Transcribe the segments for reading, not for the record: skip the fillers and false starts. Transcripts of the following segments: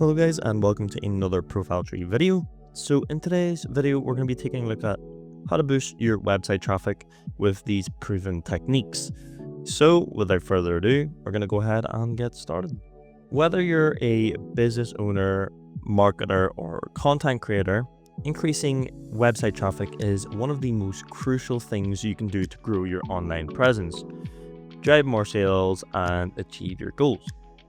Hello guys, and welcome to another ProfileTree video. So in today's video, we're going to be taking a look at how to boost your website traffic with these proven techniques. So without further ado, we're going to go ahead and get started. Whether you're a business owner, marketer, or content creator, increasing website traffic is one of the most crucial things you can do to grow your online presence, drive more sales, and achieve your goals.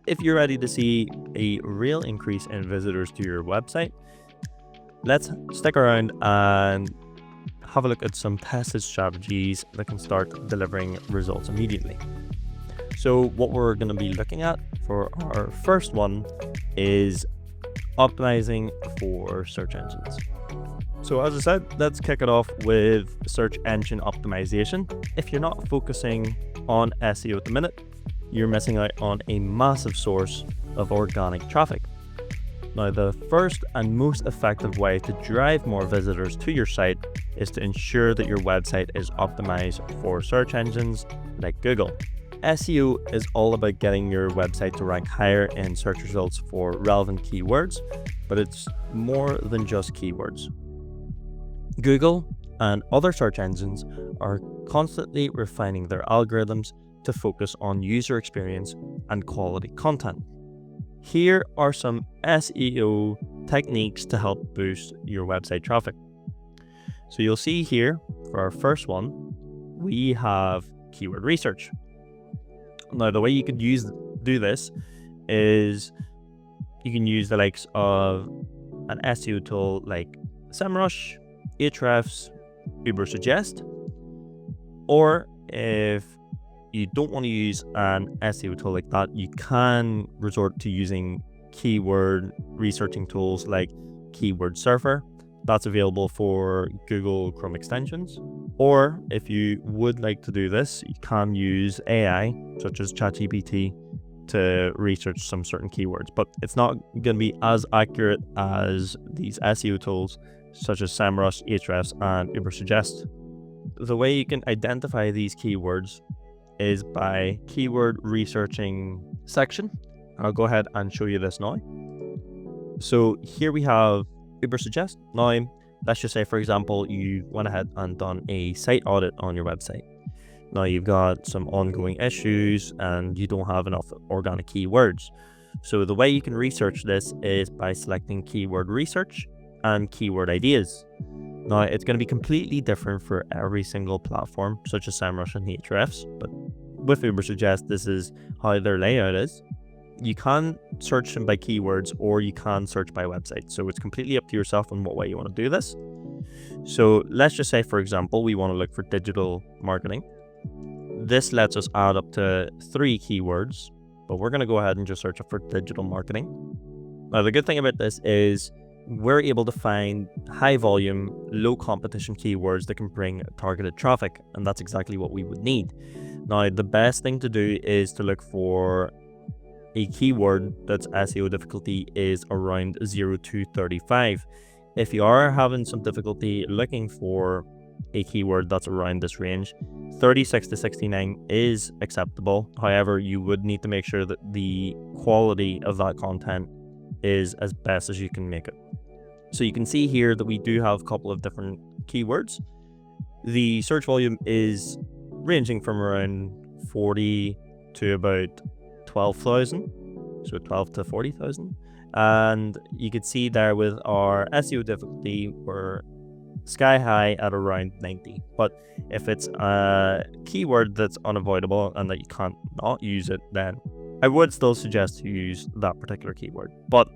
If you're ready to see a real increase in visitors to your website, let's stick around and have a look at some tested strategies that can start delivering results immediately. So what we're going to be looking at for our first one is optimizing for search engines. So as I said, let's kick it off with search engine optimization. If you're not focusing on SEO at the minute, you're missing out on a massive source of organic traffic. Now, the first and most effective way to drive more visitors to your site is to ensure that your website is optimized for search engines like Google. SEO is all about getting your website to rank higher in search results for relevant keywords, but it's more than just keywords. Google and other search engines are constantly refining their algorithms to focus on user experience and quality content. Here are some SEO techniques to help boost your website traffic. So you'll see here for our first one, we have keyword research. Now the way you could do this is you can use the likes of an SEO tool like SEMrush, Ahrefs, Ubersuggest, or if you don't want to use an SEO tool like that, you can resort to using keyword researching tools like Keyword Surfer. That's available for Google Chrome extensions. Or if you would like to do this, you can use AI, such as ChatGPT, to research some certain keywords. But it's not going to be as accurate as these SEO tools, such as SEMrush, Ahrefs, and Ubersuggest. The way you can identify these keywords is by keyword researching section. I'll go ahead and show you this now. So here we have Ubersuggest. Now, let's just say, for example, you went ahead and done a site audit on your website. Now you've got some ongoing issues and you don't have enough organic keywords. So the way you can research this is by selecting keyword research and keyword ideas. Now, it's going to be completely different for every single platform, such as SEMrush and Ahrefs, but with Ubersuggest, this is how their layout is. You can search them by keywords or you can search by website. So it's completely up to yourself on what way you want to do this. So let's just say, for example, we want to look for digital marketing. This lets us add up to 3 keywords, but we're going to go ahead and just search for digital marketing. Now, the good thing about this is we're able to find high volume, low competition keywords that can bring targeted traffic, and that's exactly what we would need. Now, the best thing to do is to look for a keyword that's SEO difficulty is around 0 to 35. If you are having some difficulty looking for a keyword that's around this range, 36 to 69 is acceptable. However, you would need to make sure that the quality of that content is as best as you can make it. So you can see here that we do have a couple of different keywords. The search volume is ranging from around 40 to about 12,000, so 12 to 40,000. And you can see there with our SEO difficulty, we're sky high at around 90. But if it's a keyword that's unavoidable and that you can't not use it, then I would still suggest to use that particular keyword. But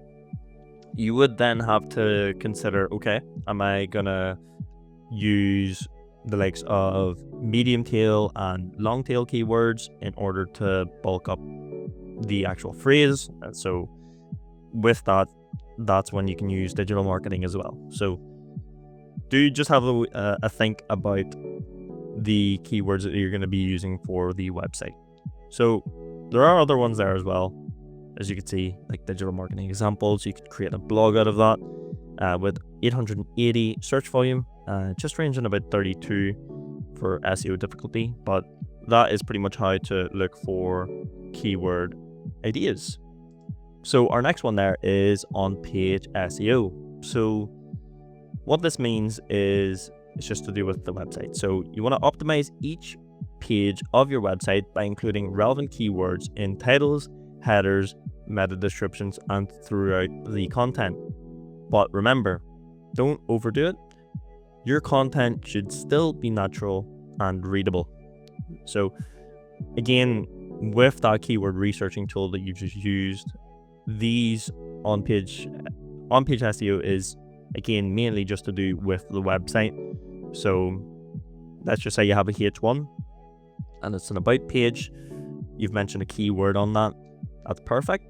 you would then have to consider, okay, am I gonna use the likes of medium tail and long tail keywords in order to bulk up the actual phrase? And so with that, that's when you can use digital marketing as well. So do just have a think about the keywords that you're going to be using for the website. So there are other ones there as well. As you can see, like digital marketing examples, you could create a blog out of that with 880 search volume, just ranging about 32 for SEO difficulty. But that is pretty much how to look for keyword ideas. So our next one there is on-page SEO. So what this means is it's just to do with the website. So you want to optimize each page of your website by including relevant keywords in titles, headers, meta descriptions, and throughout the content. But remember, don't overdo it. Your content should still be natural and readable. So again, with that keyword researching tool that you just used, these on-page SEO is again mainly just to do with the website. So let's just say you have a H1 and it's an about page. You've mentioned a keyword on that. That's perfect.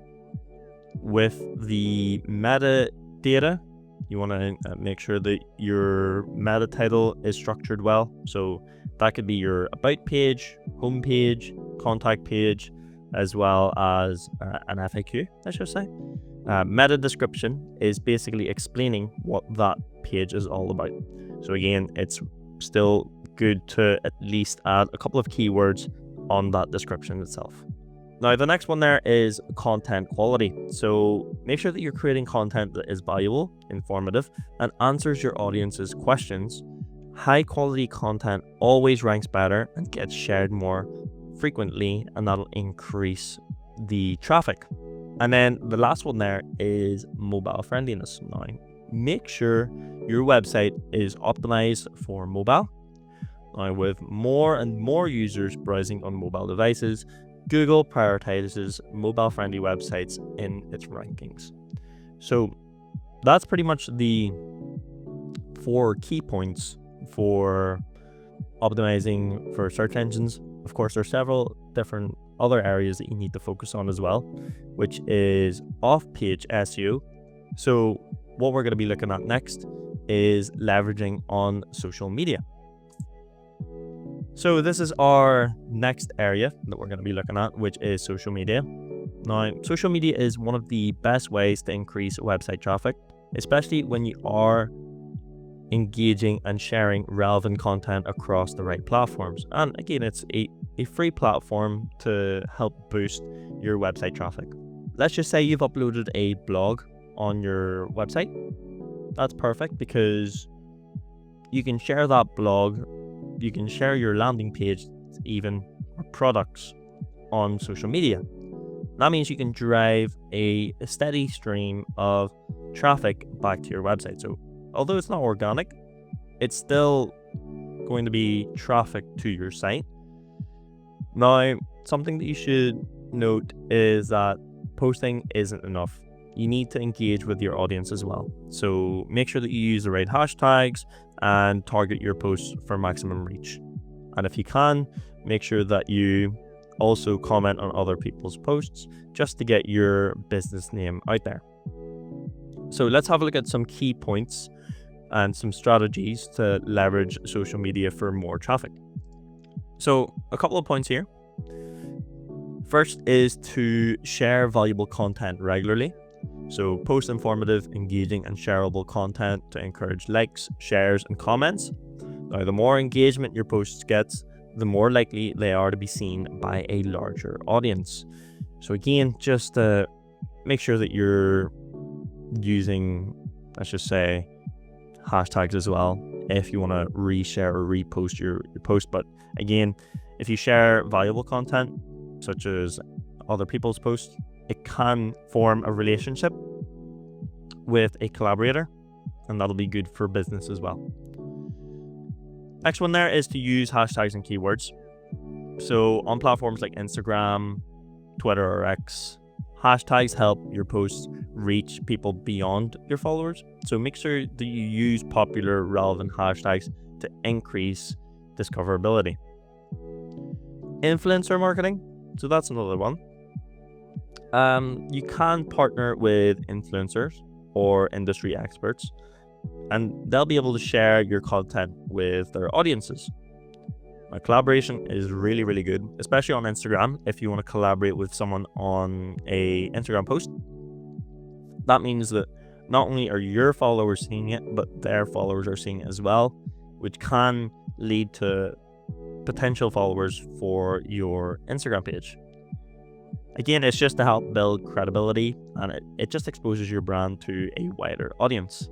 With the metadata, you want to make sure that your meta title is structured well. So that could be your about page, home page, contact page, as well as an FAQ, I should say. Meta description is basically explaining what that page is all about. So again, it's still good to at least add a couple of keywords on that description itself. Now, the next one there is content quality. So make sure that you're creating content that is valuable, informative, and answers your audience's questions. High quality content always ranks better and gets shared more frequently, and that'll increase the traffic. And then the last one there is mobile friendliness. Now, make sure your website is optimized for mobile. Now, with more and more users browsing on mobile devices, Google prioritizes mobile-friendly websites in its rankings. So that's pretty much the 4 key points for optimizing for search engines. Of course, there are several different other areas that you need to focus on as well, which is off-page SEO. So what we're going to be looking at next is leveraging on social media. So this is our next area that we're going to be looking at, which is social media. Now, social media is one of the best ways to increase website traffic, especially when you are engaging and sharing relevant content across the right platforms. And again, it's a free platform to help boost your website traffic. Let's just say you've uploaded a blog on your website. That's perfect because you can share that blog. You can share your landing page, even products, on social media. That means you can drive a steady stream of traffic back to your website. So although it's not organic, it's still going to be traffic to your site. Now, something that you should note is that posting isn't enough. You need to engage with your audience as well. So make sure that you use the right hashtags and target your posts for maximum reach. And if you can, make sure that you also comment on other people's posts just to get your business name out there. So let's have a look at some key points and some strategies to leverage social media for more traffic. So a couple of points here. First is to share valuable content regularly. So post informative, engaging, and shareable content to encourage likes, shares, and comments. Now, the more engagement your posts gets, the more likely they are to be seen by a larger audience. So again, just make sure that you're using, let's just say, hashtags as well if you want to reshare or repost your post. But again, if you share valuable content, such as other people's posts, it can form a relationship with a collaborator, and that'll be good for business as well. Next one there is to use hashtags and keywords. So on platforms like Instagram, Twitter, or X, hashtags help your posts reach people beyond your followers. So make sure that you use popular, relevant hashtags to increase discoverability. Influencer marketing. So that's another one. You can partner with influencers or industry experts, and they'll be able to share your content with their audiences. Now, collaboration is really, really good, especially on Instagram. If you want to collaborate with someone on a Instagram post, that means that not only are your followers seeing it, but their followers are seeing it as well, which can lead to potential followers for your Instagram page. Again, it's just to help build credibility, and it just exposes your brand to a wider audience.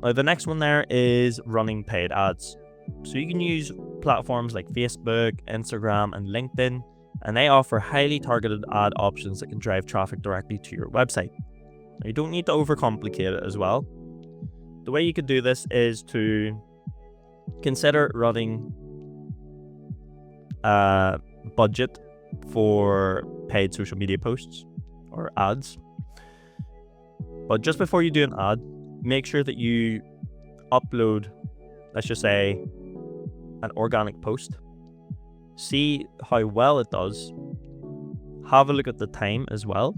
Now, the next one there is running paid ads. So you can use platforms like Facebook, Instagram, and LinkedIn, and they offer highly targeted ad options that can drive traffic directly to your website. Now, you don't need to overcomplicate it as well. The way you could do this is to consider running a budget for paid social media posts or ads. But just before you do an ad, make sure that you upload, let's just say, an organic post. See how well it does. Have a look at the time as well.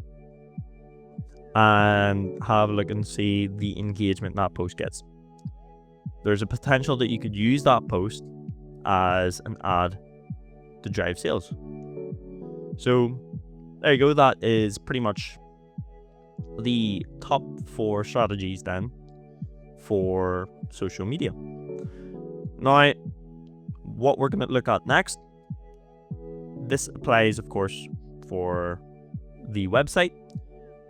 And have a look and see the engagement that post gets. There's a potential that you could use that post as an ad to drive sales. So there you go. That is pretty much the top 4 strategies then for social media. Now, what we're going to look at next, this applies of course for the website,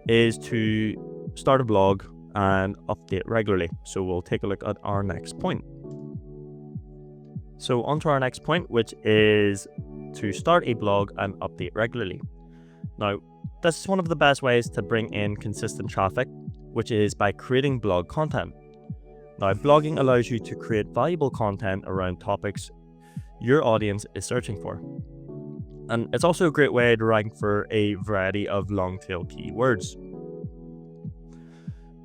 is to start a blog and update regularly. So we'll take a look at our next point. So on to our next point, which is to start a blog and update regularly. Now, this is one of the best ways to bring in consistent traffic, which is by creating blog content. Now, blogging allows you to create valuable content around topics your audience is searching for. And it's also a great way to rank for a variety of long-tail keywords.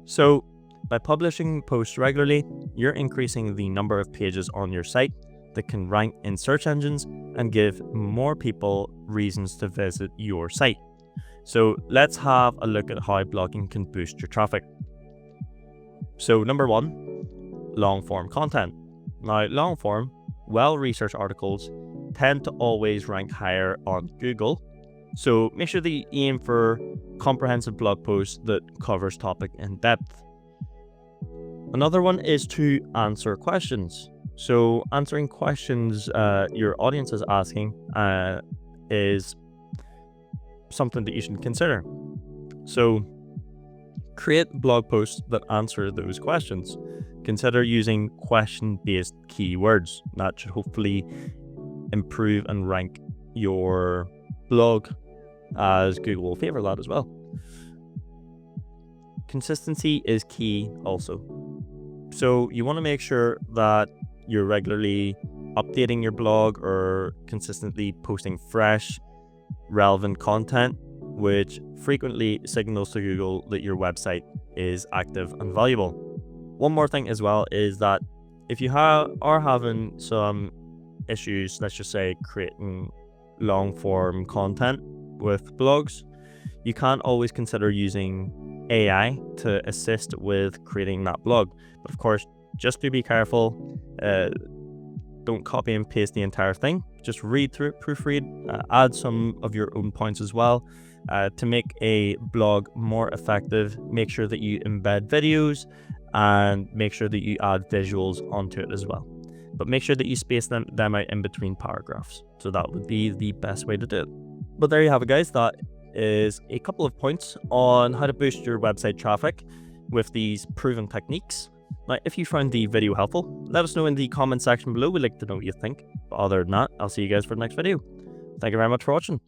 So, by publishing posts regularly, you're increasing the number of pages on your site that can rank in search engines and give more people reasons to visit your site. So let's have a look at how blogging can boost your traffic. So number 1, long form content. Now, long form, well-researched articles tend to always rank higher on Google. So make sure that you aim for comprehensive blog posts that covers topic in depth. Another one is to answer questions. So answering questions your audience is asking is something that you should consider. So create blog posts that answer those questions. Consider using question-based keywords. That should hopefully improve and rank your blog, as Google will favor that as well. Consistency is key also. So you want to make sure that you're regularly updating your blog or consistently posting fresh, relevant content, which frequently signals to Google that your website is active and valuable. One more thing as well is that if you are having some issues, let's just say creating long form content with blogs, you can always consider using AI to assist with creating that blog. But of course, just to be careful, don't copy and paste the entire thing. Just read through it, proofread, add some of your own points as well. To make a blog more effective, make sure that you embed videos and make sure that you add visuals onto it as well. But make sure that you space them out in between paragraphs. So that would be the best way to do it. But there you have it, guys. That is a couple of points on how to boost your website traffic with these proven techniques. Now, if you found the video helpful, let us know in the comment section below. We'd like to know what you think. But other than that, I'll see you guys for the next video. Thank you very much for watching.